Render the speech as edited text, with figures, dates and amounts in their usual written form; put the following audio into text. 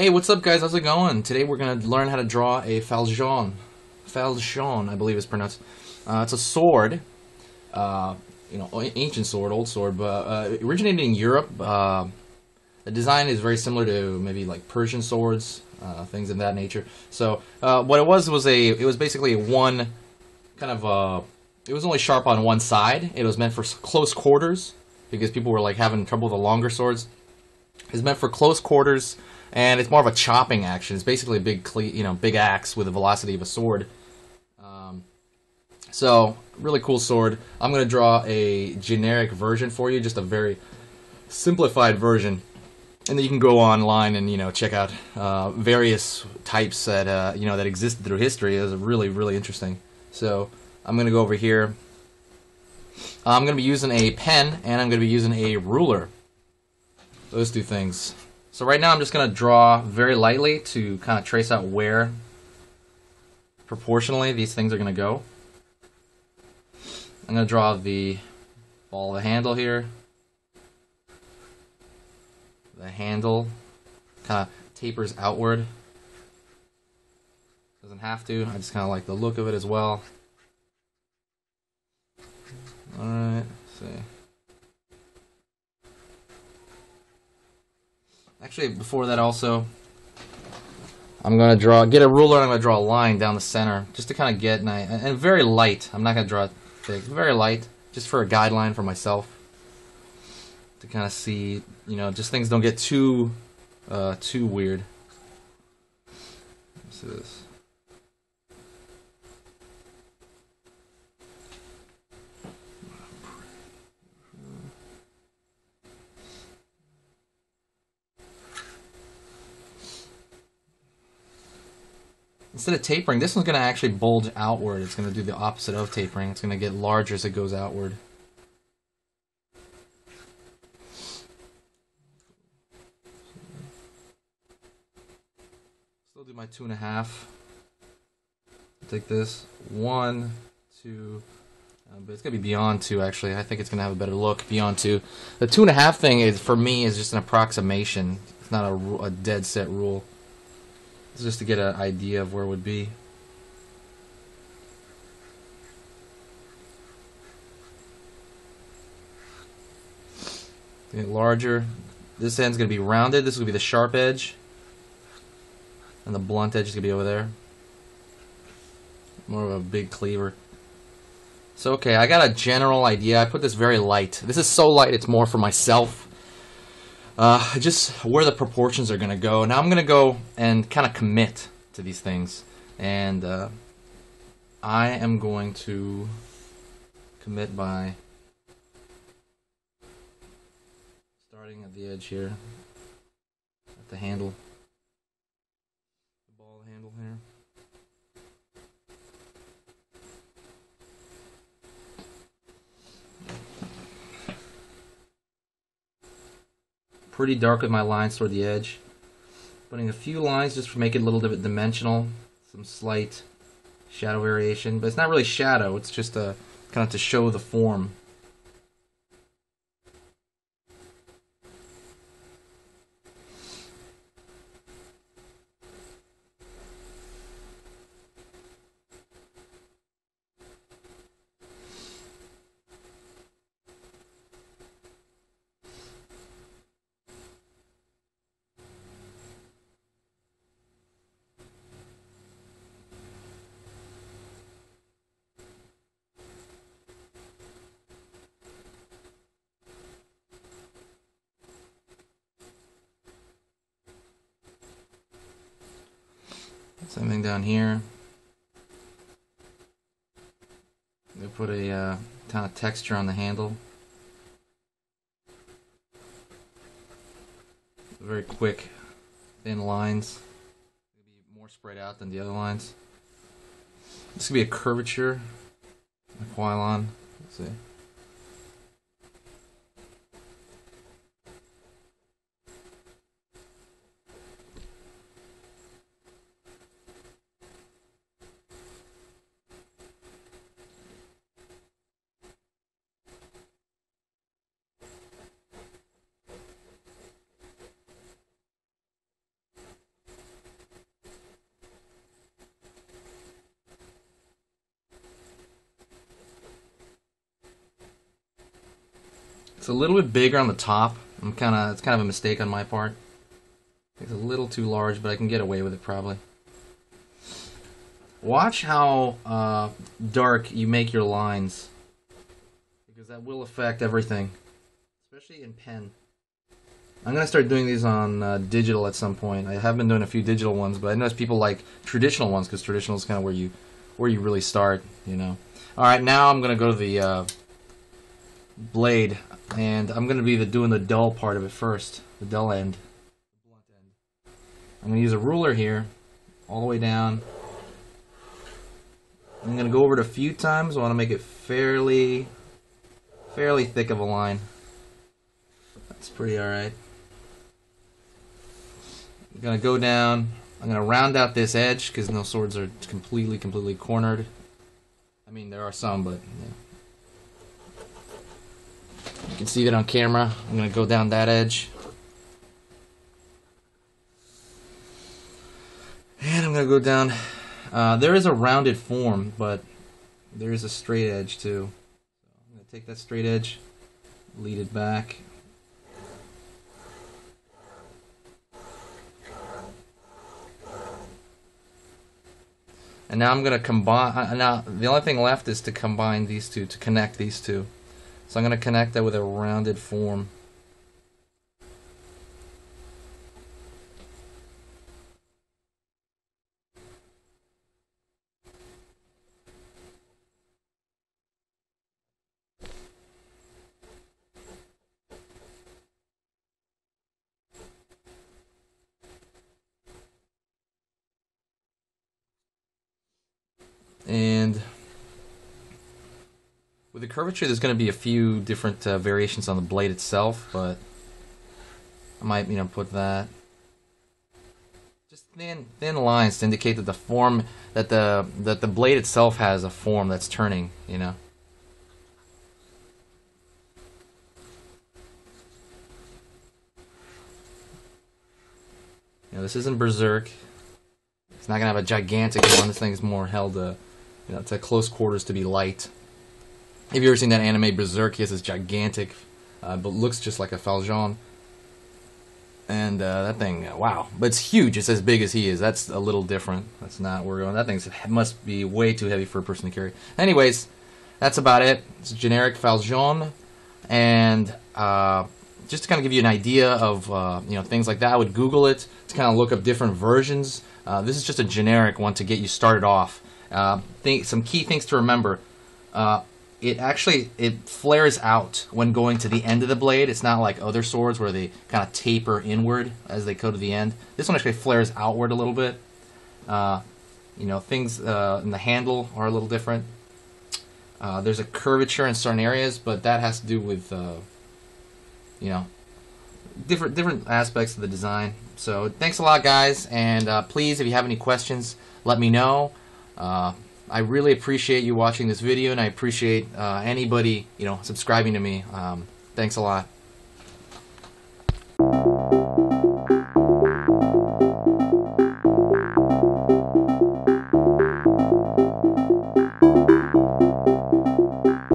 Hey, what's up, guys? How's it going? Today we're gonna learn how to draw a falchion. Falchion, I believe it's pronounced. It's a sword, ancient sword, old sword, but originated in Europe. The design is very similar to maybe like Persian swords, things of that nature. So what it was basically one kind of it was only sharp on one side. It was meant for close quarters because people were like having trouble with the longer swords. It's meant for close quarters, and it's more of a chopping action. It's basically a big axe with the velocity of a sword. So, really cool sword. I'm going to draw a generic version for you, just a very simplified version. And then you can go online and, check out various types that, that existed through history. It was really, really interesting. So, I'm going to go over here. I'm going to be using a pen, and I'm going to be using a ruler. Those two things. So right now I'm just going to draw very lightly to kind of trace out where proportionally these things are going to go. I'm going to draw the ball of the handle here. The handle kind of tapers outward. Doesn't have to. I just kind of like the look of it as well. Alright, let's see. Actually, before that also, I'm going to get a ruler, and I'm going to draw a line down the center, just to kind of get, and very light. I'm not going to draw it thick, very light, just for a guideline for myself. To kind of see, just things don't get too weird. Let's see this. Instead of tapering, this one's going to actually bulge outward. It's going to do the opposite of tapering. It's going to get larger as it goes outward. Still do my 2.5. Take this. 1, 2, but it's going to be beyond 2, actually. I think it's going to have a better look beyond 2. The 2.5 thing, is for me, is just an approximation. It's not a dead set rule. It's just to get an idea of where it would be. Get larger. This end's going to be rounded. This will be the sharp edge. And the blunt edge is going to be over there. More of a big cleaver. So, okay, I got a general idea. I put this very light. This is so light, it's more for myself. Just where the proportions are going to go. Now I'm going to go and kind of commit to these things. And I am going to commit by starting at the edge here. At the handle. The ball handle here. Pretty dark with my lines toward the edge. Putting a few lines just to make it a little bit dimensional. Some slight shadow variation, but it's not really shadow, it's just kind of to show the form. Something down here. They put a kind of texture on the handle. Very quick, thin lines. Maybe more spread out than the other lines. This could be a curvature. A Falchion. Let's see. It's a little bit bigger on the top. It's kind of a mistake on my part. It's a little too large, but I can get away with it probably. Watch how dark you make your lines, because that will affect everything, especially in pen. I'm gonna start doing these on digital at some point. I have been doing a few digital ones, but I notice people like traditional ones because traditional is kind of where you really start, you know. All right, now I'm gonna go to the blade, and I'm gonna be doing the dull part of it first, the dull end. I'm gonna use a ruler here, all the way down. I'm gonna go over it a few times. I want to make it fairly thick of a line. That's pretty all right. I'm gonna go down. I'm gonna round out this edge because no swords are completely cornered. I mean, there are some, but yeah. You can see that on camera. I'm gonna go down that edge. And I'm gonna go down. There is a rounded form, but there is a straight edge too. So I'm gonna take that straight edge, lead it back. And now I'm gonna combine. Now the only thing left is to combine these two, to connect these two. So I'm gonna connect that with a rounded form. And with the curvature, there's going to be a few different variations on the blade itself, but I might, put that. Just thin lines to indicate that the form, that the blade itself has a form that's turning, This isn't Berserk. It's not going to have a gigantic one. This thing is more held to close quarters to be light. If you've ever seen that anime Berserk, he has this gigantic, but looks just like a Falchion. And that thing, wow. But it's huge. It's as big as he is. That's a little different. That's not where we're going. That thing must be way too heavy for a person to carry. Anyways, that's about it. It's a generic Falchion. And just to kind of give you an idea of things like that, I would Google it to kind of look up different versions. This is just a generic one to get you started off. Some key things to remember. It flares out when going to the end of the blade. It's not like other swords where they kind of taper inward as they go to the end. This one actually flares outward a little bit. Things in the handle are a little different. There's a curvature in certain areas, but that has to do with different aspects of the design. So thanks a lot, guys, and please, if you have any questions, let me know. I really appreciate you watching this video, and I appreciate anybody subscribing to me. Thanks a lot.